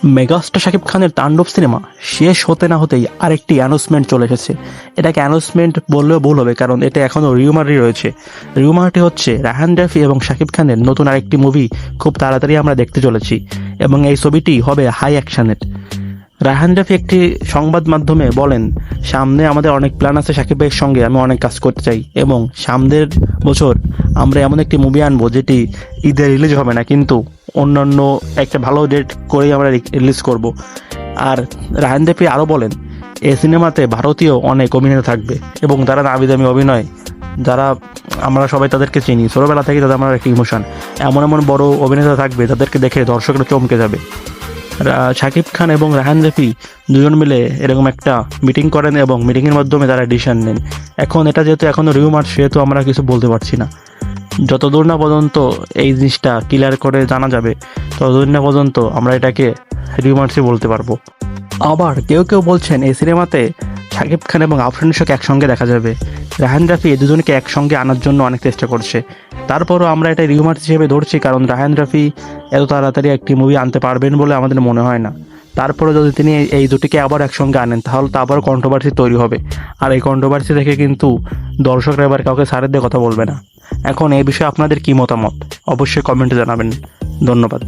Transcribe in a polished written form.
Megastar Shakib খানের তাণ্ডব cinema শেষ হতে না হতেই আরেকটি অ্যানাউন্সমেন্ট চলে এসেছে। এটাকে অ্যানাউন্সমেন্ট বললেও ভুল হবে, কারণ এটা এখনও রিউমারই রয়েছে। রিউমারটি হচ্ছে রায়হান রাফি এবং শাকিব খানের নতুন আরেকটি মুভি খুব তাড়াতাড়ি আমরা দেখতে চলেছি, এবং এই ছবিটি হবে হাই অ্যাকশনের। রায়হান রাফি একটি সংবাদ মাধ্যমে বলেন, সামনে আমাদের অনেক প্ল্যান আছে, শাকিব ভাইয়ের সঙ্গে আমি অনেক কাজ করতে চাই, এবং সামনের বছর আমরা এমন একটি মুভি আনবো যেটি ঈদে রিলিজ হবে না, কিন্তু অন্যান্য একটা ভালো ডেট করেই আমরা রিলিজ করব। আর রায়হান রাফি আরও বলেন, এই সিনেমাতে ভারতীয় অনেক অভিনেতা থাকবে এবং তারা নামি দামি অভিনয়, যারা আমরা সবাই তাদেরকে চিনি, ছোটোবেলা থেকে তাদের আমার একটা ইমোশন। এমন এমন বড় অভিনেতা থাকবে তাদেরকে দেখে দর্শকরা চমকে যাবে। শাকিব খান এবং রায়হান রাফি দুজন মিলে এরকম একটা মিটিং করেন এবং মিটিংয়ের মাধ্যমে তারা ডিসিশন নেন। এখন এটা যেহেতু এখনও রিউমার, সেহেতু আমরা কিছু বলতে পারছি না। যতদূর না পর্যন্ত এই জিনিসটা ক্লিয়ার করে জানা যাবে, ততদূর না পর্যন্ত আমরা এটাকে রিউমার্সই বলতে পারবো। আবার কেউ কেউ বলছেন এই সিনেমাতে শাকিব খান এবং আফরিন নিশোকে একসঙ্গে দেখা যাবে। রায়হান রাফি এই দুজনকে একসঙ্গে আনার জন্য অনেক চেষ্টা করছে, তারপরও আমরা এটা রিউমার্স হিসেবে ধরছি, কারণ রায়হান রাফি এত তাড়াতাড়ি একটি মুভি আনতে পারবেন বলে আমাদের মনে হয় না। তারপরে যদি তিনি এই দুটিকে আবার একসঙ্গে আনেন, তাহলে তো আবার কন্ট্রোভার্সি তৈরি হবে, আর এই কন্ট্রোভার্সি দেখে কিন্তু দর্শকরা এবার কাউকে সারের দিয়ে কথা বলবে না। এখন এই বিষয়ে আপনাদের কী মতামত অবশ্যই কমেন্টে জানাবেন। ধন্যবাদ।